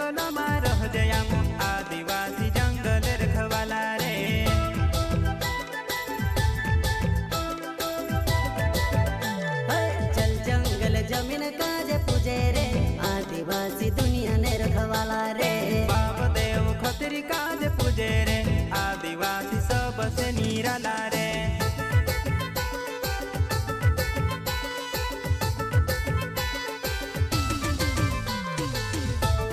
जंगल में रह जयाम आदिवासी जंगल रखवाला रे। चल जंगल जमीन का